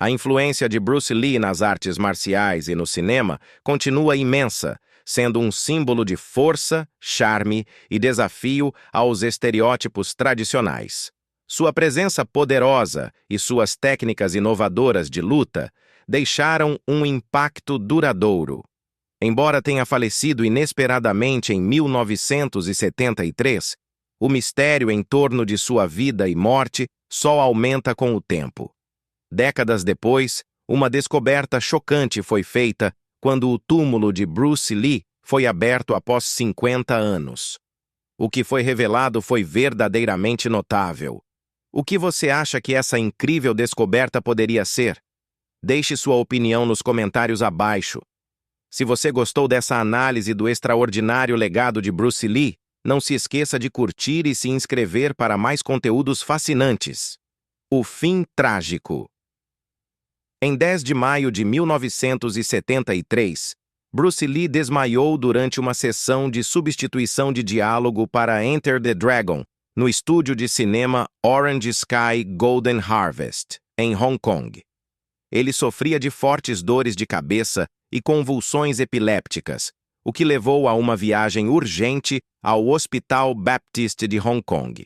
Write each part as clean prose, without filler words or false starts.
A influência de Bruce Lee nas artes marciais e no cinema continua imensa, sendo um símbolo de força, charme e desafio aos estereótipos tradicionais. Sua presença poderosa e suas técnicas inovadoras de luta deixaram um impacto duradouro. Embora tenha falecido inesperadamente em 1973, o mistério em torno de sua vida e morte só aumenta com o tempo. Décadas depois, uma descoberta chocante foi feita quando o túmulo de Bruce Lee foi aberto após 50 anos. O que foi revelado foi verdadeiramente notável. O que você acha que essa incrível descoberta poderia ser? Deixe sua opinião nos comentários abaixo. Se você gostou dessa análise do extraordinário legado de Bruce Lee, não se esqueça de curtir e se inscrever para mais conteúdos fascinantes. O fim trágico. Em 10 de maio de 1973, Bruce Lee desmaiou durante uma sessão de substituição de diálogo para Enter the Dragon, no estúdio de cinema Orange Sky Golden Harvest, em Hong Kong. Ele sofria de fortes dores de cabeça e convulsões epilépticas, o que levou a uma viagem urgente ao Hospital Baptist de Hong Kong.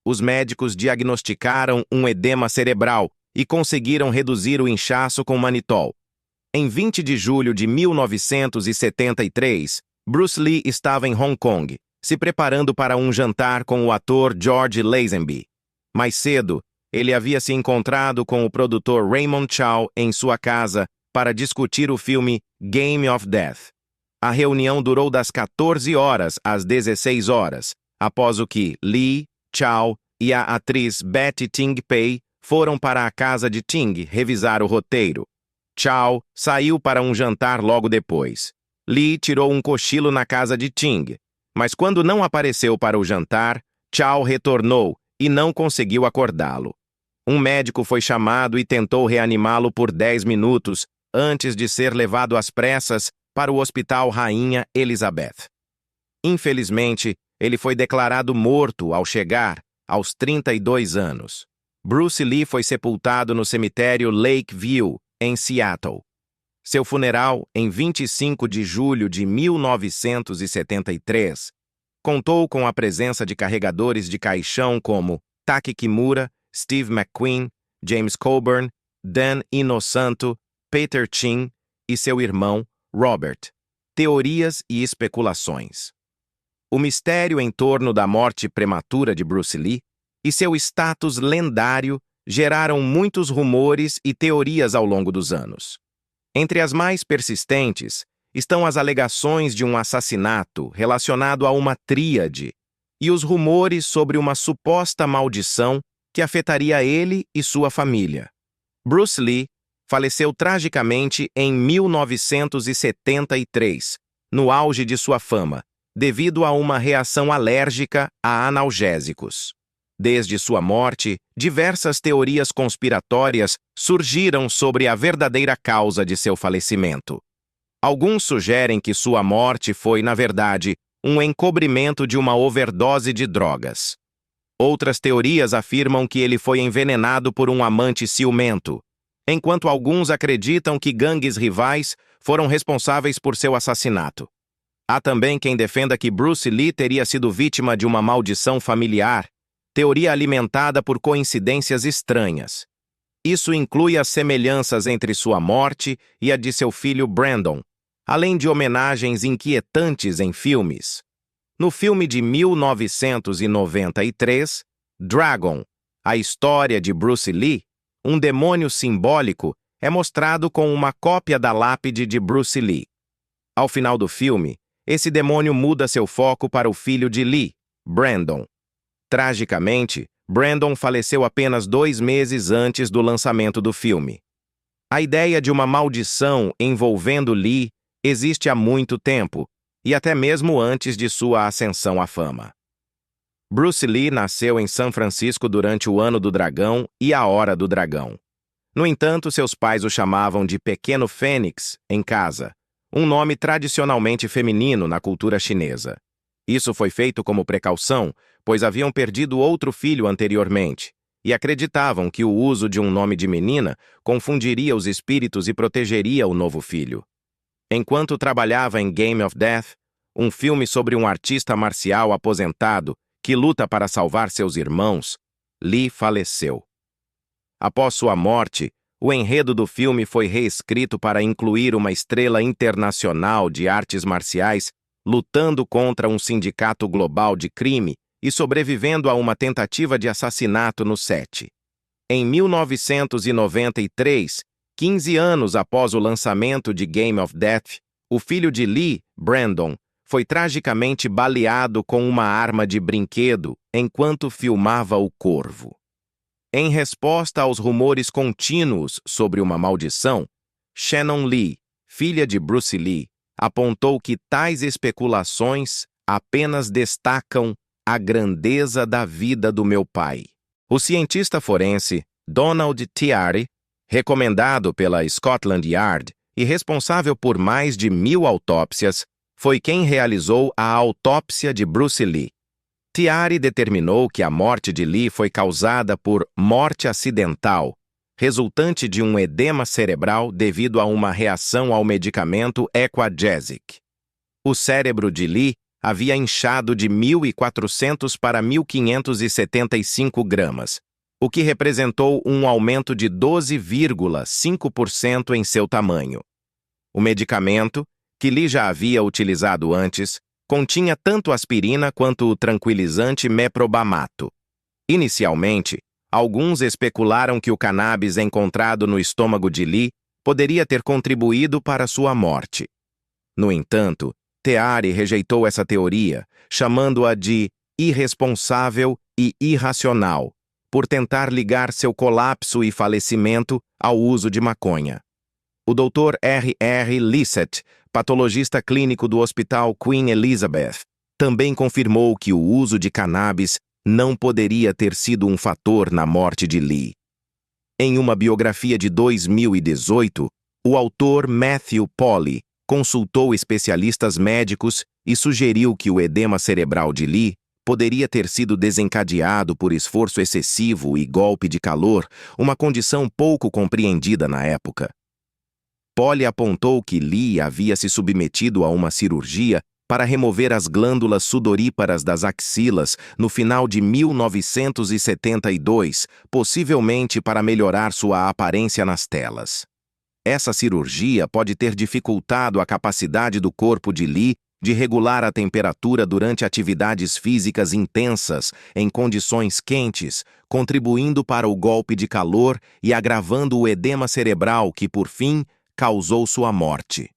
Os médicos diagnosticaram um edema cerebral e conseguiram reduzir o inchaço com manitol. Em 20 de julho de 1973, Bruce Lee estava em Hong Kong, se preparando para um jantar com o ator George Lazenby. Mais cedo, ele havia se encontrado com o produtor Raymond Chow em sua casa para discutir o filme Game of Death. A reunião durou das 14 horas às 16 horas, após o que Lee, Chow e a atriz Betty Ting Pei foram para a casa de Ting revisar o roteiro. Chow saiu para um jantar logo depois. Lee tirou um cochilo na casa de Ting, mas quando não apareceu para o jantar, Chow retornou e não conseguiu acordá-lo. Um médico foi chamado e tentou reanimá-lo por 10 minutos antes de ser levado às pressas para o Hospital Rainha Elizabeth. Infelizmente, ele foi declarado morto ao chegar aos 32 anos. Bruce Lee foi sepultado no cemitério Lakeview, em Seattle. Seu funeral, em 25 de julho de 1973, contou com a presença de carregadores de caixão como Taki Kimura, Steve McQueen, James Coburn, Dan Inosanto, Peter Chin e seu irmão, Robert. Teorias e especulações. O mistério em torno da morte prematura de Bruce Lee e seu status lendário geraram muitos rumores e teorias ao longo dos anos. Entre as mais persistentes estão as alegações de um assassinato relacionado a uma tríade e os rumores sobre uma suposta maldição que afetaria ele e sua família. Bruce Lee faleceu tragicamente em 1973, no auge de sua fama, devido a uma reação alérgica a analgésicos. Desde sua morte, diversas teorias conspiratórias surgiram sobre a verdadeira causa de seu falecimento. Alguns sugerem que sua morte foi, na verdade, um encobrimento de uma overdose de drogas. Outras teorias afirmam que ele foi envenenado por um amante ciumento, enquanto alguns acreditam que gangues rivais foram responsáveis por seu assassinato. Há também quem defenda que Bruce Lee teria sido vítima de uma maldição familiar, teoria alimentada por coincidências estranhas. Isso inclui as semelhanças entre sua morte e a de seu filho Brandon, além de homenagens inquietantes em filmes. No filme de 1993, Dragon, a história de Bruce Lee, um demônio simbólico é mostrado com uma cópia da lápide de Bruce Lee. Ao final do filme, esse demônio muda seu foco para o filho de Lee, Brandon. Tragicamente, Brandon faleceu apenas 2 meses antes do lançamento do filme. A ideia de uma maldição envolvendo Lee existe há muito tempo, e até mesmo antes de sua ascensão à fama. Bruce Lee nasceu em São Francisco durante o Ano do Dragão e a Hora do Dragão. No entanto, seus pais o chamavam de Pequeno Fênix em casa, um nome tradicionalmente feminino na cultura chinesa. Isso foi feito como precaução, pois haviam perdido outro filho anteriormente, e acreditavam que o uso de um nome de menina confundiria os espíritos e protegeria o novo filho. Enquanto trabalhava em Game of Death, um filme sobre um artista marcial aposentado que luta para salvar seus irmãos, Lee faleceu. Após sua morte, o enredo do filme foi reescrito para incluir uma estrela internacional de artes marciais lutando contra um sindicato global de crime e sobrevivendo a uma tentativa de assassinato no set. Em 1993, 15 anos após o lançamento de Game of Death, o filho de Lee, Brandon, foi tragicamente baleado com uma arma de brinquedo enquanto filmava O Corvo. Em resposta aos rumores contínuos sobre uma maldição, Shannon Lee, filha de Bruce Lee, apontou que tais especulações apenas destacam a grandeza da vida do meu pai. O cientista forense Donald Tiari, recomendado pela Scotland Yard e responsável por mais de 1000 autópsias, foi quem realizou a autópsia de Bruce Lee. Tiari determinou que a morte de Lee foi causada por morte acidental, resultante de um edema cerebral devido a uma reação ao medicamento Equagesic. O cérebro de Lee havia inchado de 1.400 para 1.575 gramas, o que representou um aumento de 12,5% em seu tamanho. O medicamento, que Lee já havia utilizado antes, continha tanto aspirina quanto o tranquilizante meprobamato. Inicialmente, alguns especularam que o cannabis encontrado no estômago de Lee poderia ter contribuído para sua morte. No entanto, Tiari rejeitou essa teoria, chamando-a de irresponsável e irracional, por tentar ligar seu colapso e falecimento ao uso de maconha. O Dr. R.R. Lissett, patologista clínico do Hospital Queen Elizabeth, também confirmou que o uso de cannabis não poderia ter sido um fator na morte de Lee. Em uma biografia de 2018, o autor Matthew Polly consultou especialistas médicos e sugeriu que o edema cerebral de Lee poderia ter sido desencadeado por esforço excessivo e golpe de calor, uma condição pouco compreendida na época. Polly apontou que Lee havia se submetido a uma cirurgia para remover as glândulas sudoríparas das axilas no final de 1972, possivelmente para melhorar sua aparência nas telas. Essa cirurgia pode ter dificultado a capacidade do corpo de Lee de regular a temperatura durante atividades físicas intensas em condições quentes, contribuindo para o golpe de calor e agravando o edema cerebral que, por fim, causou sua morte.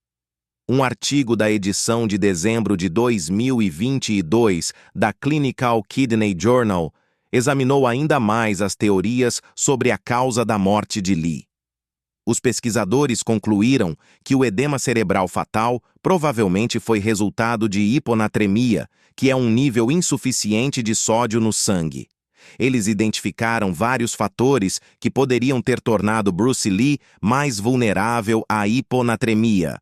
Um artigo da edição de dezembro de 2022 da Clinical Kidney Journal examinou ainda mais as teorias sobre a causa da morte de Lee. Os pesquisadores concluíram que o edema cerebral fatal provavelmente foi resultado de hiponatremia, que é um nível insuficiente de sódio no sangue. Eles identificaram vários fatores que poderiam ter tornado Bruce Lee mais vulnerável à hiponatremia.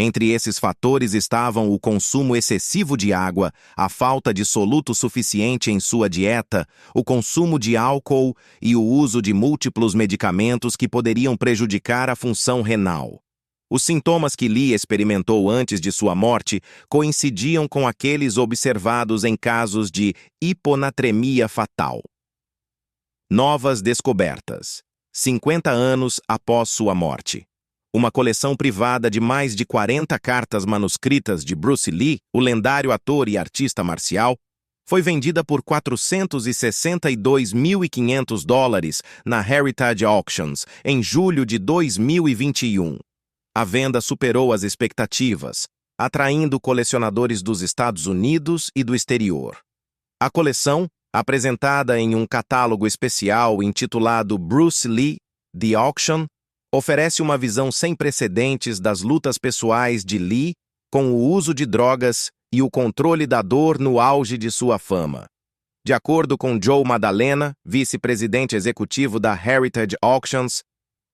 Entre esses fatores estavam o consumo excessivo de água, a falta de soluto suficiente em sua dieta, o consumo de álcool e o uso de múltiplos medicamentos que poderiam prejudicar a função renal. Os sintomas que Lee experimentou antes de sua morte coincidiam com aqueles observados em casos de hiponatremia fatal. Novas descobertas. 50 anos após sua morte. Uma coleção privada de mais de 40 cartas manuscritas de Bruce Lee, o lendário ator e artista marcial, foi vendida por $462.500 na Heritage Auctions em julho de 2021. A venda superou as expectativas, atraindo colecionadores dos Estados Unidos e do exterior. A coleção, apresentada em um catálogo especial intitulado Bruce Lee, The Auction, oferece uma visão sem precedentes das lutas pessoais de Lee com o uso de drogas e o controle da dor no auge de sua fama. De acordo com Joe Maddalena, vice-presidente executivo da Heritage Auctions,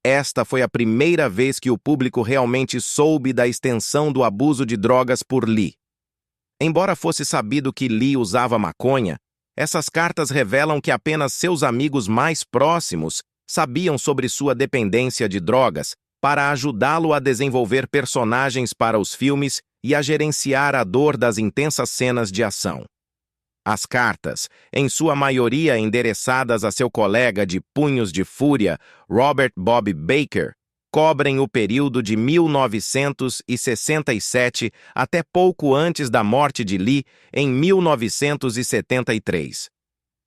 esta foi a primeira vez que o público realmente soube da extensão do abuso de drogas por Lee. Embora fosse sabido que Lee usava maconha, Essas cartas revelam que apenas seus amigos mais próximos sabiam sobre sua dependência de drogas para ajudá-lo a desenvolver personagens para os filmes e a gerenciar a dor das intensas cenas de ação. As cartas, em sua maioria endereçadas a seu colega de Punhos de Fúria, Robert Bob Baker, cobrem o período de 1967 até pouco antes da morte de Lee, em 1973.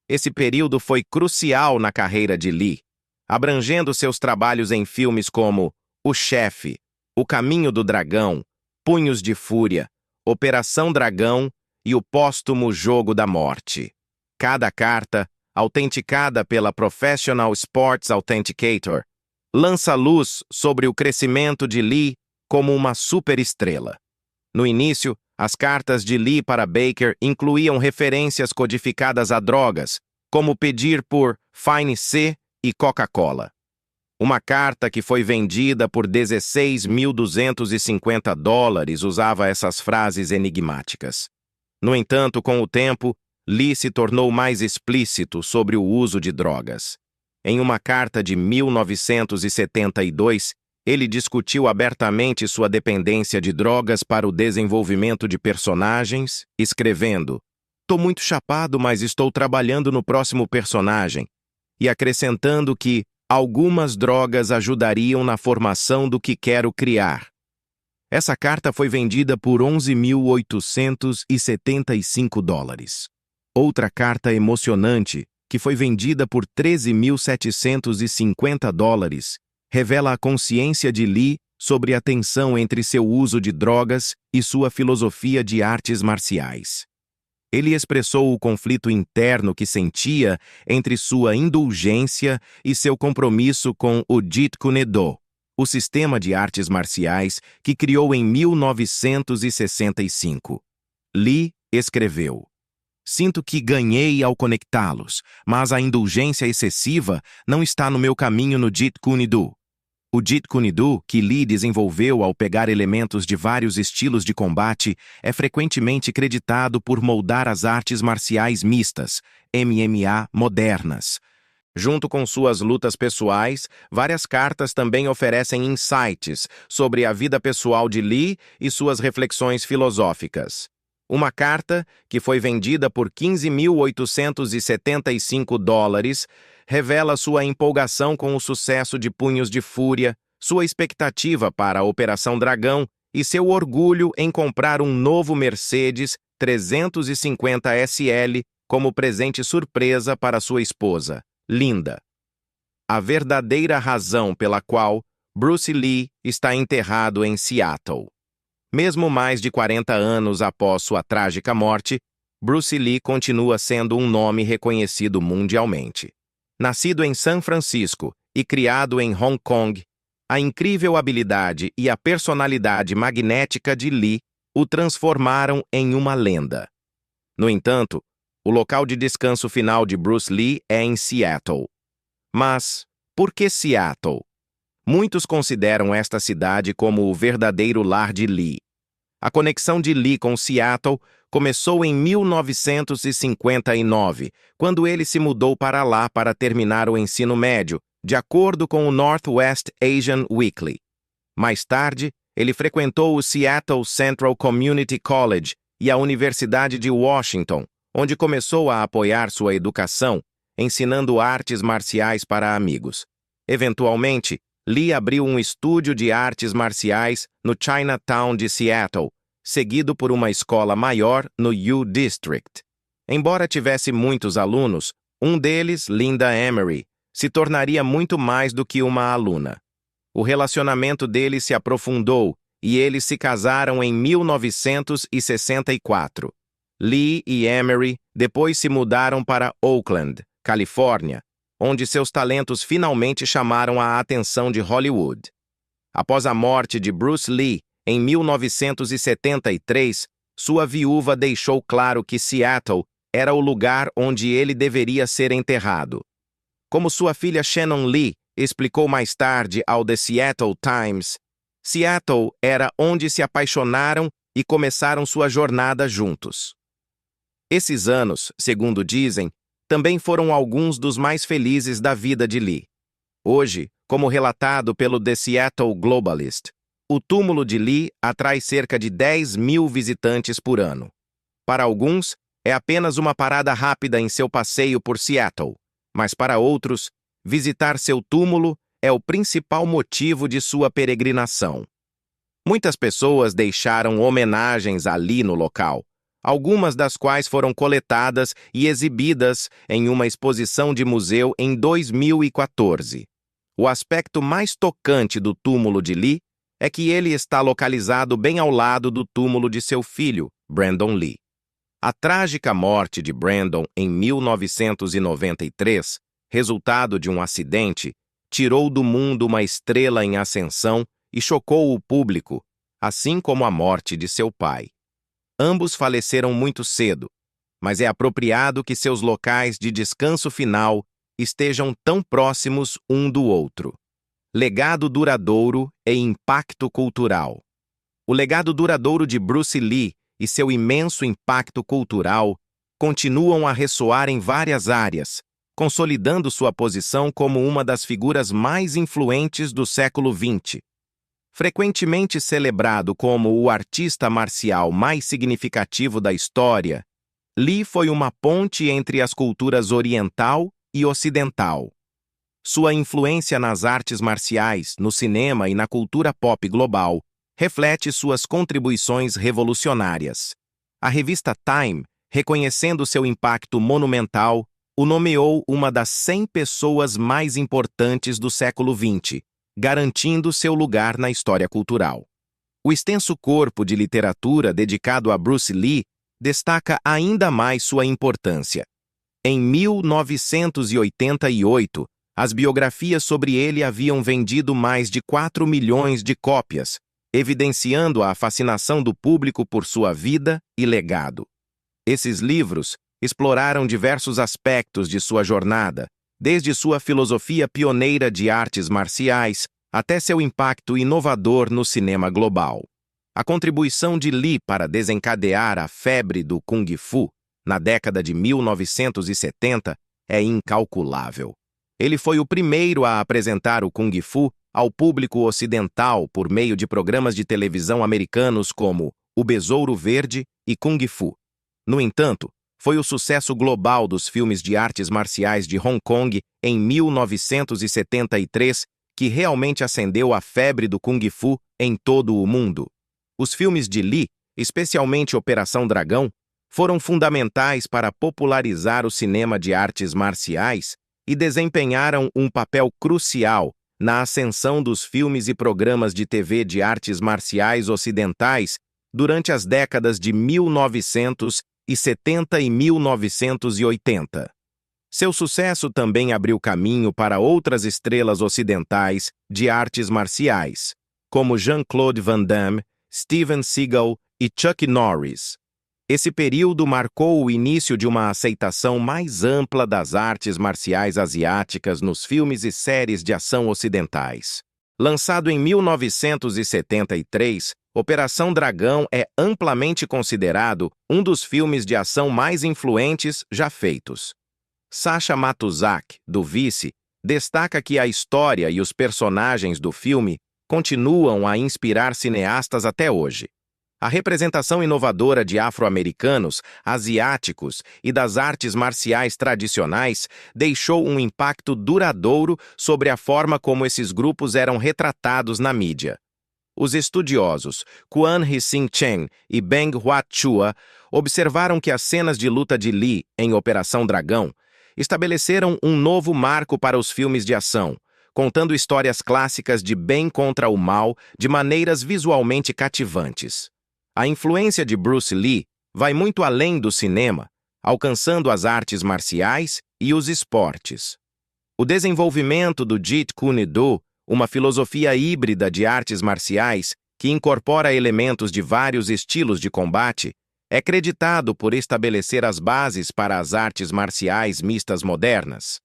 Esse período foi crucial na carreira de Lee, abrangendo seus trabalhos em filmes como O Chefe, O Caminho do Dragão, Punhos de Fúria, Operação Dragão e o póstumo Jogo da Morte. Cada carta, autenticada pela Professional Sports Authenticator, lança luz sobre o crescimento de Lee como uma superestrela. No início, as cartas de Lee para Baker incluíam referências codificadas a drogas, como pedir por Fine C e Coca-Cola. Uma carta que foi vendida por $16.250 usava essas frases enigmáticas. No entanto, com o tempo, Lee se tornou mais explícito sobre o uso de drogas. Em uma carta de 1972, ele discutiu abertamente sua dependência de drogas para o desenvolvimento de personagens, escrevendo: "Tô muito chapado, mas estou trabalhando no próximo personagem", e acrescentando que algumas drogas ajudariam na formação do que quero criar. Essa carta foi vendida por $11.875. Outra carta emocionante, que foi vendida por $13.750, revela a consciência de Lee sobre a tensão entre seu uso de drogas e sua filosofia de artes marciais. Ele expressou o conflito interno que sentia entre sua indulgência e seu compromisso com o Jeet Kune Do, o sistema de artes marciais que criou em 1965. Lee escreveu: "Sinto que ganhei ao conectá-los, mas a indulgência excessiva não está no meu caminho no Jeet Kune Do." O Jeet Kune Do, que Lee desenvolveu ao pegar elementos de vários estilos de combate, é frequentemente creditado por moldar as artes marciais mistas, MMA, modernas. Junto com suas lutas pessoais, várias cartas também oferecem insights sobre a vida pessoal de Lee e suas reflexões filosóficas. Uma carta, que foi vendida por $15.875, revela sua empolgação com o sucesso de Punhos de Fúria, sua expectativa para a Operação Dragão e seu orgulho em comprar um novo Mercedes 350 SL como presente surpresa para sua esposa, Linda. A verdadeira razão pela qual Bruce Lee está enterrado em Seattle. Mesmo mais de 40 anos após sua trágica morte, Bruce Lee continua sendo um nome reconhecido mundialmente. Nascido em São Francisco e criado em Hong Kong, a incrível habilidade e a personalidade magnética de Lee o transformaram em uma lenda. No entanto, o local de descanso final de Bruce Lee é em Seattle. Mas, por que Seattle? Muitos consideram esta cidade como o verdadeiro lar de Lee. A conexão de Lee com Seattle começou em 1959, quando ele se mudou para lá para terminar o ensino médio, de acordo com o Northwest Asian Weekly. Mais tarde, ele frequentou o Seattle Central Community College e a Universidade de Washington, onde começou a apoiar sua educação, ensinando artes marciais para amigos. Eventualmente, Lee abriu um estúdio de artes marciais no Chinatown de Seattle, seguido por uma escola maior no U District. Embora tivesse muitos alunos, um deles, Linda Emery, se tornaria muito mais do que uma aluna. O relacionamento deles se aprofundou e eles se casaram em 1964. Lee e Emery depois se mudaram para Oakland, Califórnia, onde seus talentos finalmente chamaram a atenção de Hollywood. Após a morte de Bruce Lee, em 1973, sua viúva deixou claro que Seattle era o lugar onde ele deveria ser enterrado. Como sua filha Shannon Lee explicou mais tarde ao The Seattle Times, Seattle era onde se apaixonaram e começaram sua jornada juntos. Esses anos, segundo dizem, também foram alguns dos mais felizes da vida de Lee. Hoje, como relatado pelo The Seattle Globalist, o túmulo de Lee atrai cerca de 10.000 visitantes por ano. Para alguns, é apenas uma parada rápida em seu passeio por Seattle, mas para outros, visitar seu túmulo é o principal motivo de sua peregrinação. Muitas pessoas deixaram homenagens a Lee no local, algumas das quais foram coletadas e exibidas em uma exposição de museu em 2014. O aspecto mais tocante do túmulo de Lee é que ele está localizado bem ao lado do túmulo de seu filho, Brandon Lee. A trágica morte de Brandon em 1993, resultado de um acidente, tirou do mundo uma estrela em ascensão e chocou o público, assim como a morte de seu pai. Ambos faleceram muito cedo, mas é apropriado que seus locais de descanso final estejam tão próximos um do outro. Legado duradouro e impacto cultural. O legado duradouro de Bruce Lee e seu imenso impacto cultural continuam a ressoar em várias áreas, consolidando sua posição como uma das figuras mais influentes do século XX. Frequentemente celebrado como o artista marcial mais significativo da história, Lee foi uma ponte entre as culturas oriental e ocidental. Sua influência nas artes marciais, no cinema e na cultura pop global reflete suas contribuições revolucionárias. A revista Time, reconhecendo seu impacto monumental, o nomeou uma das 100 pessoas mais importantes do século XX, garantindo seu lugar na história cultural. O extenso corpo de literatura dedicado a Bruce Lee destaca ainda mais sua importância. Em 1988, as biografias sobre ele haviam vendido mais de 4 milhões de cópias, evidenciando a fascinação do público por sua vida e legado. Esses livros exploraram diversos aspectos de sua jornada, desde sua filosofia pioneira de artes marciais até seu impacto inovador no cinema global. A contribuição de Lee para desencadear a febre do Kung Fu na década de 1970 é incalculável. Ele foi o primeiro a apresentar o Kung Fu ao público ocidental por meio de programas de televisão americanos como O Besouro Verde e Kung Fu. No entanto, foi o sucesso global dos filmes de artes marciais de Hong Kong em 1973 que realmente acendeu a febre do Kung Fu em todo o mundo. Os filmes de Lee, especialmente Operação Dragão, foram fundamentais para popularizar o cinema de artes marciais e desempenharam um papel crucial na ascensão dos filmes e programas de TV de artes marciais ocidentais durante as décadas de 1970 e 1980. Seu sucesso também abriu caminho para outras estrelas ocidentais de artes marciais, como Jean-Claude Van Damme, Steven Seagal e Chuck Norris. Esse período marcou o início de uma aceitação mais ampla das artes marciais asiáticas nos filmes e séries de ação ocidentais. Lançado em 1973, Operação Dragão é amplamente considerado um dos filmes de ação mais influentes já feitos. Sacha Matuszak, do Vice, destaca que a história e os personagens do filme continuam a inspirar cineastas até hoje. A representação inovadora de afro-americanos, asiáticos e das artes marciais tradicionais deixou um impacto duradouro sobre a forma como esses grupos eram retratados na mídia. Os estudiosos Quan Hee-sing Chen e Beng Hua Chua observaram que as cenas de luta de Lee em Operação Dragão estabeleceram um novo marco para os filmes de ação, contando histórias clássicas de bem contra o mal de maneiras visualmente cativantes. A influência de Bruce Lee vai muito além do cinema, alcançando as artes marciais e os esportes. O desenvolvimento do Jeet Kune Do, uma filosofia híbrida de artes marciais que incorpora elementos de vários estilos de combate, é creditado por estabelecer as bases para as artes marciais mistas modernas.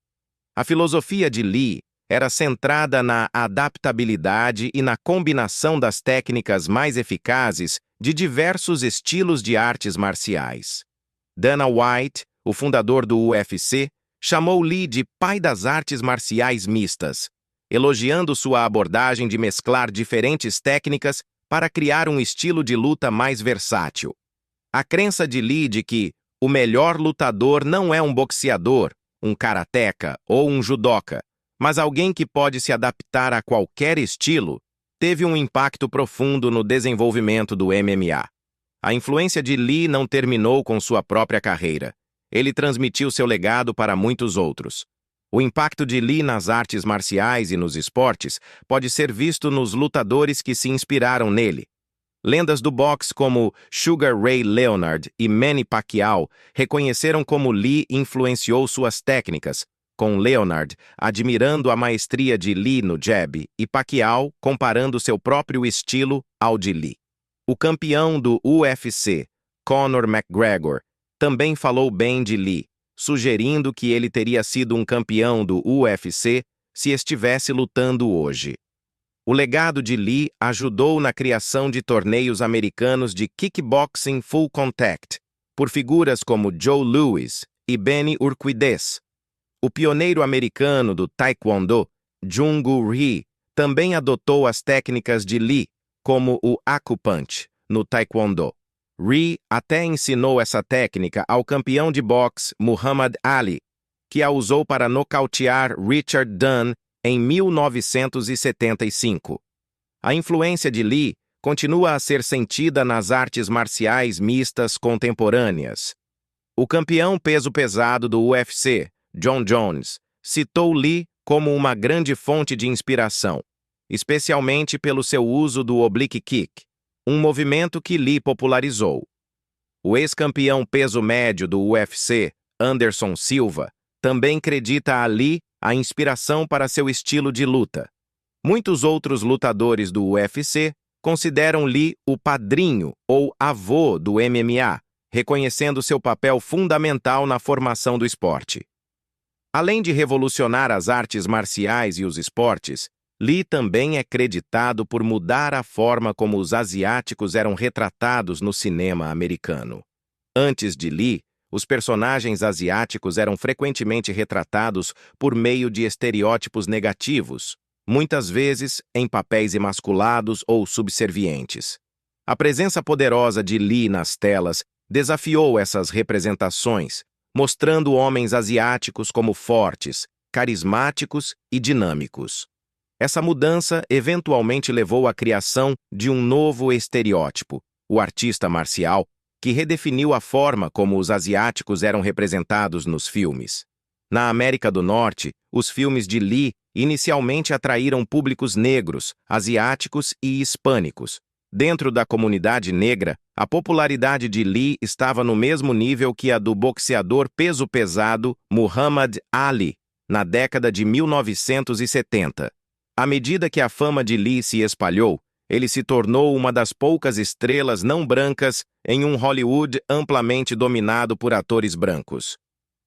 A filosofia de Lee era centrada na adaptabilidade e na combinação das técnicas mais eficazes de diversos estilos de artes marciais. Dana White, o fundador do UFC, chamou Lee de pai das artes marciais mistas, elogiando sua abordagem de mesclar diferentes técnicas para criar um estilo de luta mais versátil. A crença de Lee de que o melhor lutador não é um boxeador, um karateca ou um judoca, mas alguém que pode se adaptar a qualquer estilo, teve um impacto profundo no desenvolvimento do MMA. A influência de Lee não terminou com sua própria carreira. Ele transmitiu seu legado para muitos outros. O impacto de Lee nas artes marciais e nos esportes pode ser visto nos lutadores que se inspiraram nele. Lendas do boxe como Sugar Ray Leonard e Manny Pacquiao reconheceram como Lee influenciou suas técnicas, com Leonard admirando a maestria de Lee no jab e Pacquiao comparando seu próprio estilo ao de Lee. O campeão do UFC, Conor McGregor, também falou bem de Lee, sugerindo que ele teria sido um campeão do UFC se estivesse lutando hoje. O legado de Lee ajudou na criação de torneios americanos de kickboxing full contact, por figuras como Joe Louis e Benny Urquidez. O pioneiro americano do Taekwondo, Jung-Woo Rhee, também adotou as técnicas de Lee, como o Akupunch, no Taekwondo. Rhee até ensinou essa técnica ao campeão de boxe Muhammad Ali, que a usou para nocautear Richard Dunn em 1975. A influência de Lee continua a ser sentida nas artes marciais mistas contemporâneas. O campeão peso pesado do UFC, John Jones, citou Lee como uma grande fonte de inspiração, especialmente pelo seu uso do oblique kick, um movimento que Lee popularizou. O ex-campeão peso médio do UFC, Anderson Silva, também acredita a Lee a inspiração para seu estilo de luta. Muitos outros lutadores do UFC consideram Lee o padrinho ou avô do MMA, reconhecendo seu papel fundamental na formação do esporte. Além de revolucionar as artes marciais e os esportes, Lee também é creditado por mudar a forma como os asiáticos eram retratados no cinema americano. Antes de Lee, os personagens asiáticos eram frequentemente retratados por meio de estereótipos negativos, muitas vezes em papéis emasculados ou subservientes. A presença poderosa de Lee nas telas desafiou essas representações, mostrando homens asiáticos como fortes, carismáticos e dinâmicos. Essa mudança eventualmente levou à criação de um novo estereótipo, o artista marcial, que redefiniu a forma como os asiáticos eram representados nos filmes. Na América do Norte, os filmes de Lee inicialmente atraíram públicos negros, asiáticos e hispânicos. Dentro da comunidade negra, a popularidade de Lee estava no mesmo nível que a do boxeador peso pesado Muhammad Ali, na década de 1970. À medida que a fama de Lee se espalhou, ele se tornou uma das poucas estrelas não brancas em um Hollywood amplamente dominado por atores brancos.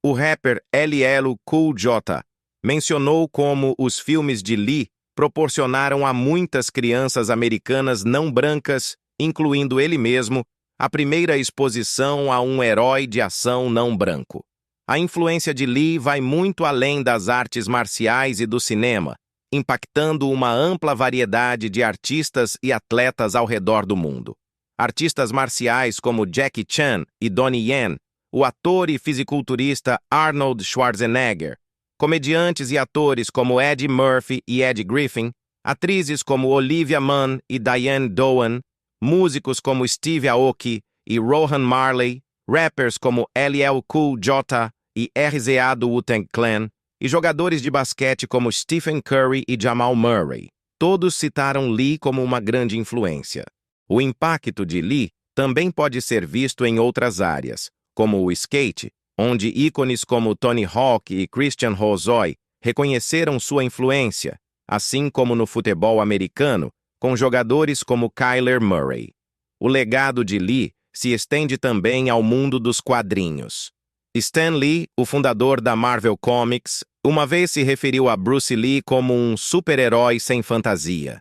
O rapper LL Cool J mencionou como os filmes de Lee proporcionaram a muitas crianças americanas não brancas, incluindo ele mesmo, a primeira exposição a um herói de ação não branco. A influência de Lee vai muito além das artes marciais e do cinema, impactando uma ampla variedade de artistas e atletas ao redor do mundo. Artistas marciais como Jackie Chan e Donnie Yen, o ator e fisiculturista Arnold Schwarzenegger, comediantes e atores como Eddie Murphy e Eddie Griffin, atrizes como Olivia Munn e Diane Doan, músicos como Steve Aoki e Rohan Marley, rappers como LL Cool J e RZA do Wu-Tang Clan, e jogadores de basquete como Stephen Curry e Jamal Murray. Todos citaram Lee como uma grande influência. O impacto de Lee também pode ser visto em outras áreas, como o skate, onde ícones como Tony Hawk e Christian Hosoi reconheceram sua influência, assim como no futebol americano, com jogadores como Kyler Murray. O legado de Lee se estende também ao mundo dos quadrinhos. Stan Lee, o fundador da Marvel Comics, uma vez se referiu a Bruce Lee como um super-herói sem fantasia.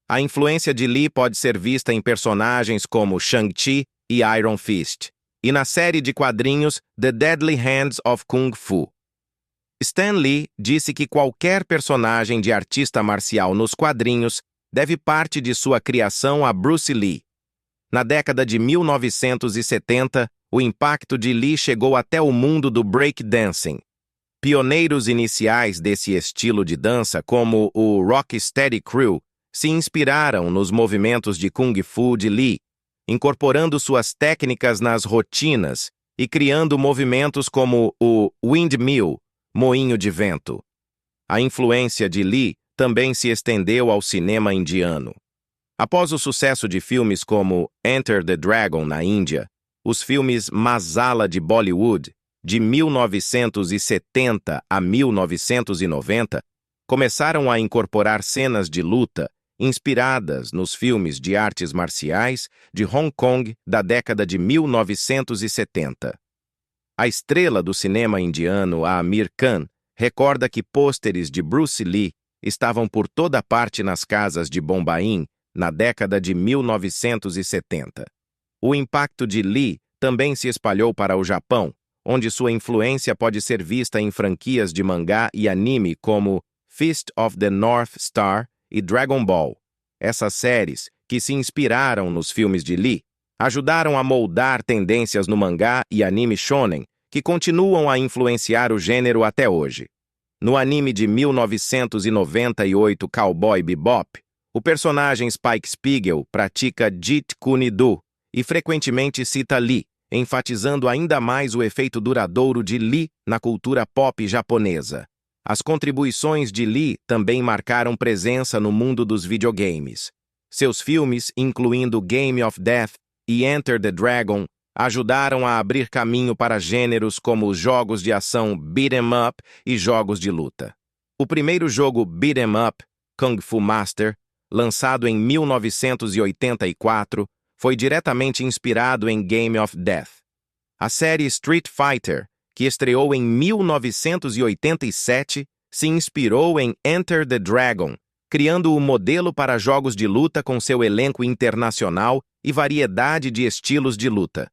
A influência de Lee pode ser vista em personagens como Shang-Chi e Iron Fist. e na série de quadrinhos The Deadly Hands of Kung Fu. Stan Lee disse que qualquer personagem de artista marcial nos quadrinhos deve parte de sua criação a Bruce Lee. Na década de 1970, o impacto de Lee chegou até o mundo do breakdancing. Pioneiros iniciais desse estilo de dança, como o Rocksteady Crew, se inspiraram nos movimentos de Kung Fu de Lee, incorporando suas técnicas nas rotinas e criando movimentos como o windmill, moinho de vento. A influência de Lee também se estendeu ao cinema indiano. Após o sucesso de filmes como Enter the Dragon na Índia, os filmes Masala de Bollywood, de 1970 a 1990, começaram a incorporar cenas de luta inspiradas nos filmes de artes marciais de Hong Kong da década de 1970. A estrela do cinema indiano, Aamir Khan, recorda que pôsteres de Bruce Lee estavam por toda parte nas casas de Bombaim na década de 1970. O impacto de Lee também se espalhou para o Japão, onde sua influência pode ser vista em franquias de mangá e anime como Fist of the North Star e Dragon Ball. Essas séries, que se inspiraram nos filmes de Lee, ajudaram a moldar tendências no mangá e anime shonen, que continuam a influenciar o gênero até hoje. No anime de 1998 Cowboy Bebop, o personagem Spike Spiegel pratica Jeet Kune Do e frequentemente cita Lee, enfatizando ainda mais o efeito duradouro de Lee na cultura pop japonesa. As contribuições de Lee também marcaram presença no mundo dos videogames. Seus filmes, incluindo Game of Death e Enter the Dragon, ajudaram a abrir caminho para gêneros como os jogos de ação beat 'em up e jogos de luta. O primeiro jogo beat 'em up, Kung Fu Master, lançado em 1984, foi diretamente inspirado em Game of Death. A série Street Fighter, que estreou em 1987, se inspirou em Enter the Dragon, criando o modelo para jogos de luta com seu elenco internacional e variedade de estilos de luta.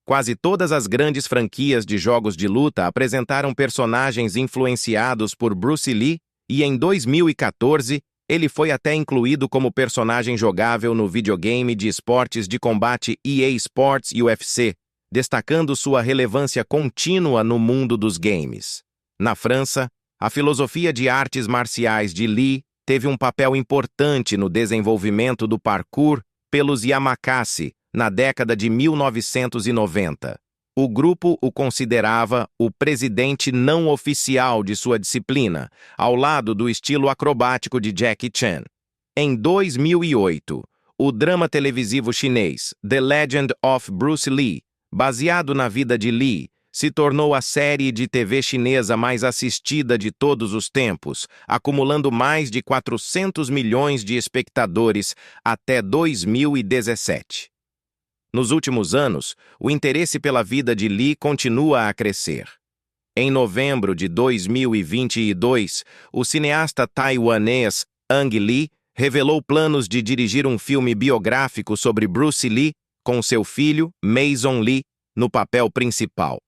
Quase todas as grandes franquias de jogos de luta apresentaram personagens influenciados por Bruce Lee e, em 2014, ele foi até incluído como personagem jogável no videogame de esportes de combate EA Sports UFC, destacando sua relevância contínua no mundo dos games. Na França, a filosofia de artes marciais de Lee teve um papel importante no desenvolvimento do parkour pelos Yamakasi na década de 1990. O grupo o considerava o presidente não oficial de sua disciplina, ao lado do estilo acrobático de Jackie Chan. Em 2008, o drama televisivo chinês The Legend of Bruce Lee, baseado na vida de Lee, se tornou a série de TV chinesa mais assistida de todos os tempos, acumulando mais de 400 milhões de espectadores até 2017. Nos últimos anos, o interesse pela vida de Lee continua a crescer. Em novembro de 2022, o cineasta taiwanês Ang Lee revelou planos de dirigir um filme biográfico sobre Bruce Lee com seu filho, Mason Lee, no papel principal.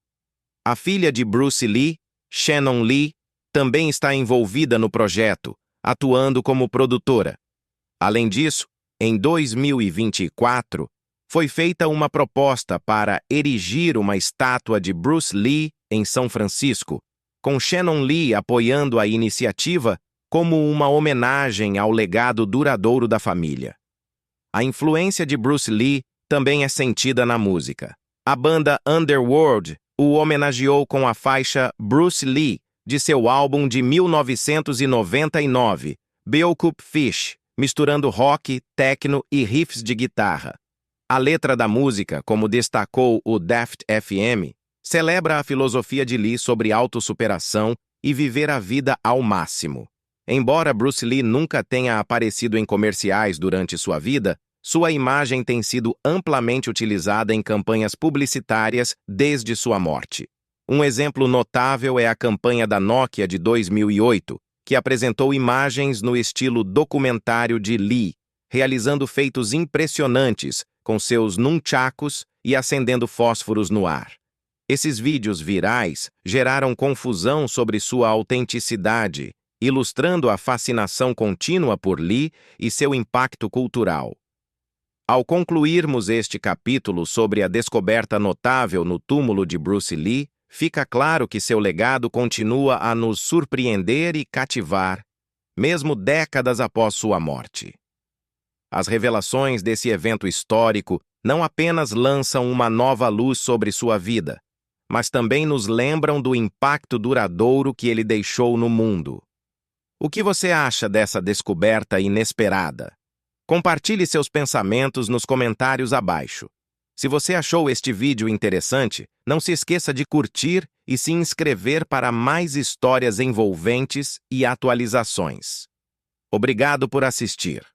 A filha de Bruce Lee, Shannon Lee, também está envolvida no projeto, atuando como produtora. Além disso, em 2024, foi feita uma proposta para erigir uma estátua de Bruce Lee em São Francisco, com Shannon Lee apoiando a iniciativa como uma homenagem ao legado duradouro da família. A influência de Bruce Lee também é sentida na música. A banda Underworld o homenageou com a faixa Bruce Lee de seu álbum de 1999, Beaucoup Fish, misturando rock, techno e riffs de guitarra. A letra da música, como destacou o Daft FM, celebra a filosofia de Lee sobre autossuperação e viver a vida ao máximo. Embora Bruce Lee nunca tenha aparecido em comerciais durante sua vida, sua imagem tem sido amplamente utilizada em campanhas publicitárias desde sua morte. Um exemplo notável é a campanha da Nokia de 2008, que apresentou imagens no estilo documentário de Lee, realizando feitos impressionantes com seus nunchakus e acendendo fósforos no ar. Esses vídeos virais geraram confusão sobre sua autenticidade, ilustrando a fascinação contínua por Lee e seu impacto cultural. Ao concluirmos este capítulo sobre a descoberta notável no túmulo de Bruce Lee, fica claro que seu legado continua a nos surpreender e cativar, mesmo décadas após sua morte. As revelações desse evento histórico não apenas lançam uma nova luz sobre sua vida, mas também nos lembram do impacto duradouro que ele deixou no mundo. O que você acha dessa descoberta inesperada? Compartilhe seus pensamentos nos comentários abaixo. Se você achou este vídeo interessante, não se esqueça de curtir e se inscrever para mais histórias envolventes e atualizações. Obrigado por assistir.